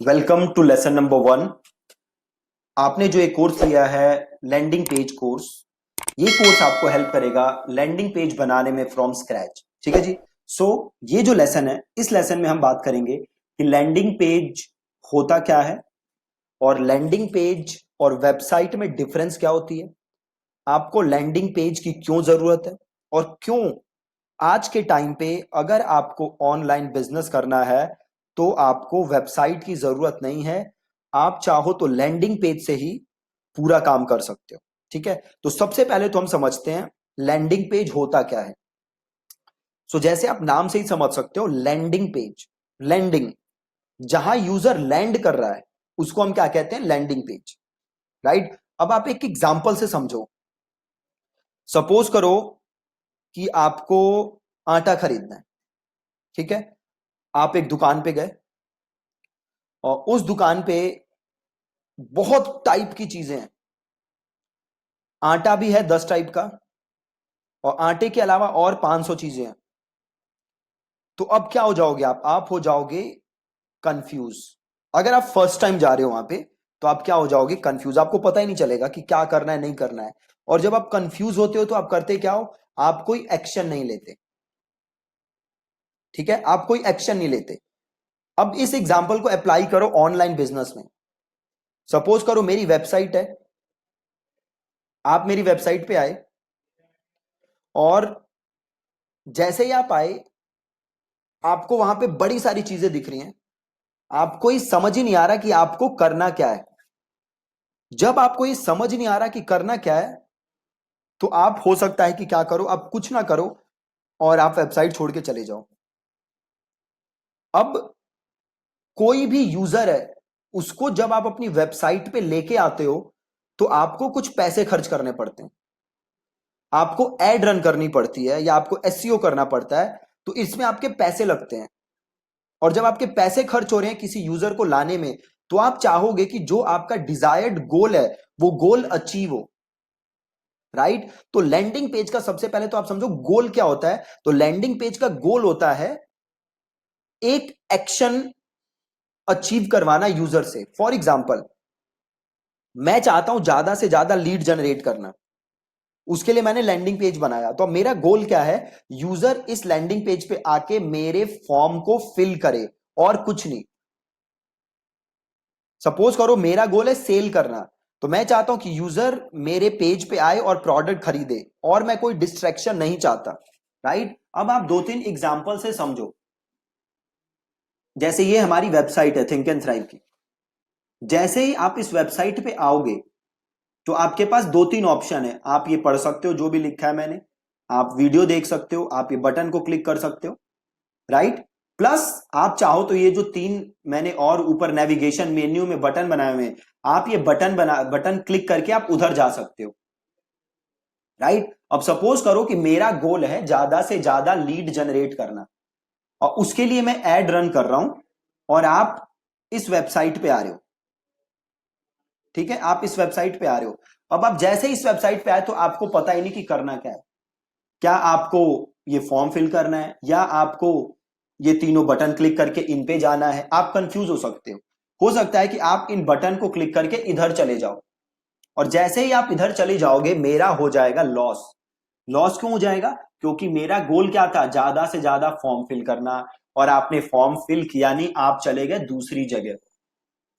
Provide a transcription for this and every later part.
Welcome to lesson number 1। आपने जो एक कोर्स लिया है लैंडिंग पेज कोर्स, ये कोर्स आपको हेल्प करेगा लैंडिंग पेज बनाने में फ्रॉम स्क्रैच। ठीक है जी। सो ये जो लेसन है, इस लेसन में हम बात करेंगे कि लैंडिंग पेज होता क्या है और लैंडिंग पेज और वेबसाइट में डिफरेंस क्या होती है, आपको लैंडिंग पेज की क्यों जरूरत है और क्यों आज के टाइम पे अगर आपको ऑनलाइन बिजनेस करना है तो आपको वेबसाइट की जरूरत नहीं है। आप चाहो तो लैंडिंग पेज से ही पूरा काम कर सकते हो। ठीक है, तो सबसे पहले तो हम समझते हैं लैंडिंग पेज होता क्या है। सो जैसे आप नाम से ही समझ सकते हो, लैंडिंग पेज, लैंडिंग, जहां यूजर लैंड कर रहा है उसको हम क्या कहते हैं, लैंडिंग पेज। राइट। अब आप एक एग्जांपल से समझो। सपोज करो कि आपको आटा खरीदना है। ठीक है, आप एक दुकान पे गए और उस दुकान पे बहुत टाइप की चीजें हैं। आटा भी है 10 टाइप का और आटे के अलावा और 500 चीजें हैं। तो अब क्या हो जाओगे आप हो जाओगे कंफ्यूज। अगर आप फर्स्ट टाइम जा रहे हो वहां पे तो आप क्या हो जाओगे, कंफ्यूज। आपको पता ही नहीं चलेगा कि क्या करना है, नहीं करना है। और जब आप कंफ्यूज होते हो तो आप करते क्या हो, आप कोई एक्शन नहीं लेते। ठीक है, आप कोई एक्शन नहीं लेते। अब इस एग्जाम्पल को अप्लाई करो ऑनलाइन बिजनेस में। सपोज करो मेरी वेबसाइट है, आप मेरी वेबसाइट पे आए और जैसे ही आप आए आपको वहां पे बड़ी सारी चीजें दिख रही हैं, आपको ये समझ ही नहीं आ रहा कि आपको करना क्या है। जब आपको ये समझ नहीं आ रहा कि करना क्या है तो आप हो सकता है कि क्या करो, आप कुछ ना करो और आप वेबसाइट छोड़ के चले जाओ। अब कोई भी यूजर है, उसको जब आप अपनी वेबसाइट पे लेके आते हो तो आपको कुछ पैसे खर्च करने पड़ते हैं, आपको एड रन करनी पड़ती है या आपको एसईओ करना पड़ता है। तो इसमें आपके पैसे लगते हैं और जब आपके पैसे खर्च हो रहे हैं किसी यूजर को लाने में तो आप चाहोगे कि जो आपका डिजायर्ड गोल है वो गोल अचीव हो। राइट। तो लैंडिंग पेज का सबसे पहले तो आप समझो गोल क्या होता है। तो लैंडिंग पेज का गोल होता है एक एक्शन अचीव करवाना यूजर से। फॉर एग्जाम्पल, मैं चाहता हूं ज्यादा से ज्यादा लीड जनरेट करना, उसके लिए मैंने लैंडिंग पेज बनाया। तो अब मेरा गोल क्या है, यूजर इस लैंडिंग पेज पे आके मेरे फॉर्म को फिल करे और कुछ नहीं। सपोज करो मेरा गोल है सेल करना, तो मैं चाहता हूं कि यूजर मेरे पेज पे आए और प्रोडक्ट खरीदे और मैं कोई डिस्ट्रैक्शन नहीं चाहता। राइट। अब आप दो तीन एग्जांपल से समझो। जैसे ये हमारी वेबसाइट है थिंक एंड थ्राइव की। जैसे ही आप इस वेबसाइट पे आओगे तो आपके पास दो तीन ऑप्शन है। आप ये पढ़ सकते हो जो भी लिखा है मैंने, आप वीडियो देख सकते हो, आप ये बटन को क्लिक कर सकते हो। राइट। प्लस आप चाहो तो ये जो तीन मैंने और ऊपर नेविगेशन मेन्यू में बटन बनाए हुए हैं, आप ये बटन क्लिक करके आप उधर जा सकते हो। राइट। अब सपोज करो कि मेरा गोल है ज्यादा से ज्यादा लीड जनरेट करना और उसके लिए मैं एड रन कर रहा हूं और आप इस वेबसाइट पे आ रहे हो। ठीक है, आप इस वेबसाइट पे आ रहे हो। अब आप जैसे इस वेबसाइट पे आए तो आपको पता ही नहीं कि करना क्या है। क्या आपको ये फॉर्म फिल करना है या आपको ये तीनों बटन क्लिक करके इन पे जाना है, आप कंफ्यूज हो सकते हो सकता है कि आप इन बटन को क्लिक करके इधर चले जाओ और जैसे ही आप इधर चले जाओगे मेरा हो जाएगा लॉस। लॉस क्यों हो जाएगा, क्योंकि मेरा गोल क्या था, ज्यादा से ज्यादा फॉर्म फिल करना और आपने फॉर्म फिल किया नहीं, आप चले गए दूसरी जगह।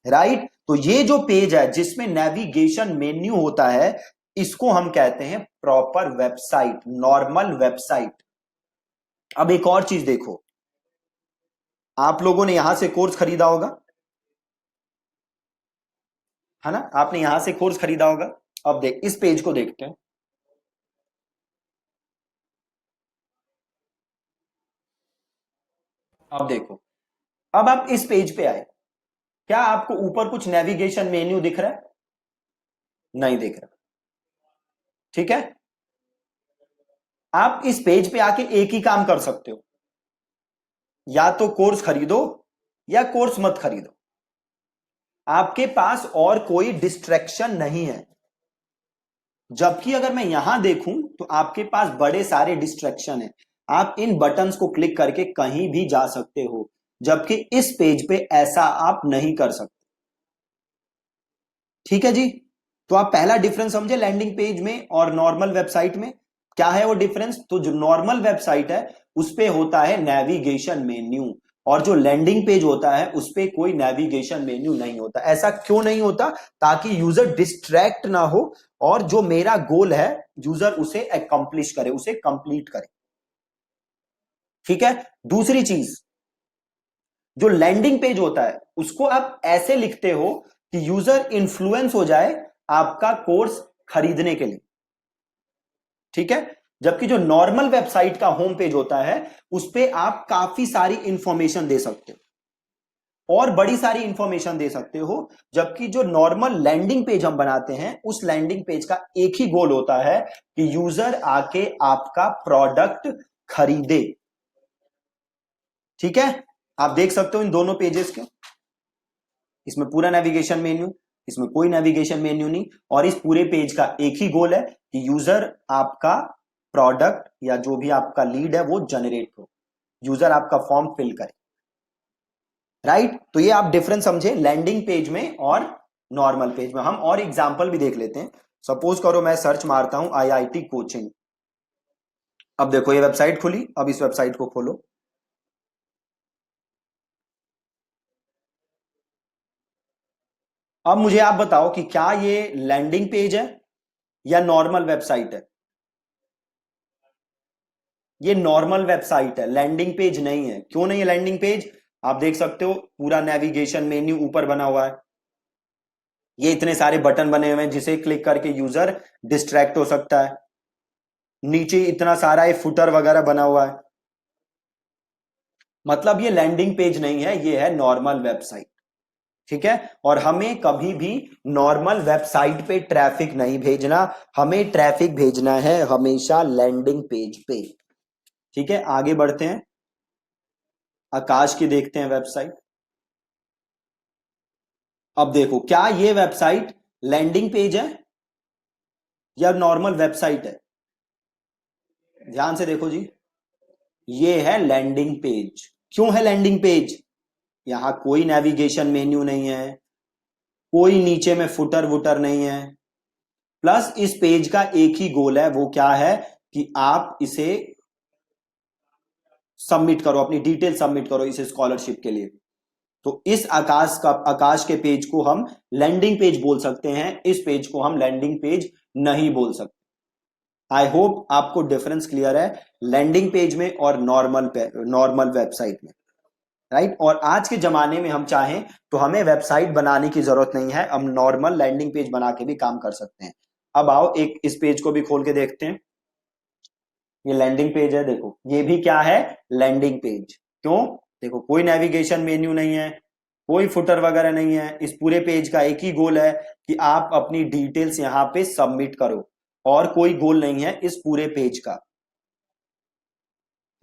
राइट। तो ये जो पेज है जिसमें नेविगेशन मेन्यू होता है, इसको हम कहते हैं प्रॉपर वेबसाइट, नॉर्मल वेबसाइट। अब एक और चीज देखो, आप लोगों ने यहां से कोर्स खरीदा होगा, है ना, आपने यहां से कोर्स खरीदा होगा। अब देख इस पेज को देखते हैं। अब देखो, अब आप इस पेज पे आए, क्या आपको ऊपर कुछ नेविगेशन मेन्यू दिख रहा है, नहीं दिख रहा। ठीक है, आप इस पेज पे आके एक ही काम कर सकते हो, या तो कोर्स खरीदो या कोर्स मत खरीदो। आपके पास और कोई डिस्ट्रैक्शन नहीं है। जबकि अगर मैं यहां देखूं तो आपके पास बड़े सारे डिस्ट्रैक्शन है। आप इन बटन्स को क्लिक करके कहीं भी जा सकते हो। जबकि इस पेज पे ऐसा आप नहीं कर सकते। ठीक है जी। तो आप पहला डिफरेंस समझे लैंडिंग पेज में और नॉर्मल वेबसाइट में। क्या है वो डिफरेंस? तो जो नॉर्मल वेबसाइट है उस पे होता है नेविगेशन मेन्यू, और जो लैंडिंग पेज होता है उस पे कोई नेविगेशन मेन्यू नहीं होता। ऐसा क्यों नहीं होता? ताकि यूजर डिस्ट्रैक्ट ना हो और जो मेरा गोल है यूजर उसे अकम्प्लिश करे, उसे कंप्लीट करे। ठीक है। दूसरी चीज, जो लैंडिंग पेज होता है उसको आप ऐसे लिखते हो कि यूजर इन्फ्लुएंस हो जाए आपका कोर्स खरीदने के लिए। ठीक है। जबकि जो नॉर्मल वेबसाइट का होम पेज होता है उस पे आप काफी सारी इंफॉर्मेशन दे सकते हो और बड़ी सारी इंफॉर्मेशन दे सकते हो। जबकि जो नॉर्मल लैंडिंग पेज हम बनाते हैं उस लैंडिंग पेज का एक ही गोल होता है कि यूजर आके आपका प्रोडक्ट खरीदे। ठीक है। आप देख सकते हो इन दोनों पेजेस के, इसमें पूरा नेविगेशन मेन्यू, इसमें कोई नेविगेशन मेन्यू नहीं, और इस पूरे पेज का एक ही गोल है कि यूजर आपका प्रोडक्ट या जो भी आपका लीड है वो जनरेट हो, यूजर आपका फॉर्म फिल करे। राइट। तो ये आप डिफरेंस समझे लैंडिंग पेज में और नॉर्मल पेज में। हम और एग्जांपल भी देख लेते हैं। सपोज करो मैं सर्च मारता हूं आईआईटी कोचिंग। अब देखो ये वेबसाइट खुली, अब इस वेबसाइट को खोलो। अब मुझे आप बताओ कि क्या ये लैंडिंग पेज है या नॉर्मल वेबसाइट है? ये नॉर्मल वेबसाइट है, लैंडिंग पेज नहीं है। क्यों नहीं है लैंडिंग पेज? आप देख सकते हो पूरा नेविगेशन मेन्यू ऊपर बना हुआ है, ये इतने सारे बटन बने हुए हैं जिसे क्लिक करके यूजर डिस्ट्रैक्ट हो सकता है, नीचे इतना सारा ये फुटर वगैरह बना हुआ है। मतलब ये लैंडिंग पेज नहीं है, ये है नॉर्मल वेबसाइट। ठीक है। और हमें कभी भी नॉर्मल वेबसाइट पे ट्रैफिक नहीं भेजना, हमें ट्रैफिक भेजना है हमेशा लैंडिंग पेज पे। ठीक है। आगे बढ़ते हैं, आकाश की देखते हैं वेबसाइट। अब देखो क्या ये वेबसाइट लैंडिंग पेज है या नॉर्मल वेबसाइट है? ध्यान से देखो जी, ये है लैंडिंग पेज। क्यों है लैंडिंग पेज? यहां कोई नेविगेशन मेन्यू नहीं है, कोई नीचे में फुटर वुटर नहीं है, प्लस इस पेज का एक ही गोल है, वो क्या है कि आप इसे सबमिट करो, अपनी डिटेल सबमिट करो इस स्कॉलरशिप के लिए। तो इस आकाश के पेज को हम लैंडिंग पेज बोल सकते हैं, इस पेज को हम लैंडिंग पेज नहीं बोल सकते। आई होप आपको डिफरेंस क्लियर है लैंडिंग पेज में और नॉर्मल वेबसाइट में। राइट। और आज के जमाने में हम चाहें तो हमें वेबसाइट बनाने की जरूरत नहीं है, हम नॉर्मल लैंडिंग पेज बना के भी काम कर सकते हैं। अब आओ एक इस पेज को भी खोल के देखते हैं। ये लैंडिंग पेज है, देखो ये भी क्या है, लैंडिंग पेज। क्यों? देखो कोई नेविगेशन मेन्यू नहीं है, कोई फुटर वगैरह नहीं है, इस पूरे पेज का एक ही गोल है कि आप अपनी डिटेल्स यहां पे सबमिट करो, और कोई गोल नहीं है इस पूरे पेज का।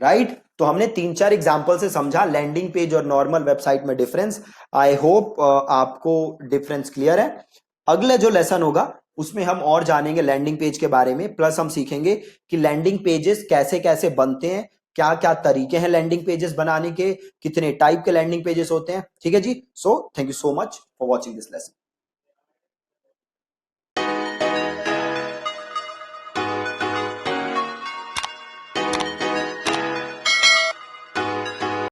राइट। तो हमने 3-4 एग्जांपल से समझा लैंडिंग पेज और नॉर्मल वेबसाइट में डिफरेंस। आई होप आपको डिफरेंस क्लियर है। अगला जो लेसन होगा उसमें हम और जानेंगे लैंडिंग पेज के बारे में, प्लस हम सीखेंगे कि लैंडिंग पेजेस कैसे कैसे बनते हैं, क्या क्या तरीके हैं लैंडिंग पेजेस बनाने के, कितने टाइप के लैंडिंग पेजेस होते हैं। ठीक है जी। So thank you so much for watching this lesson.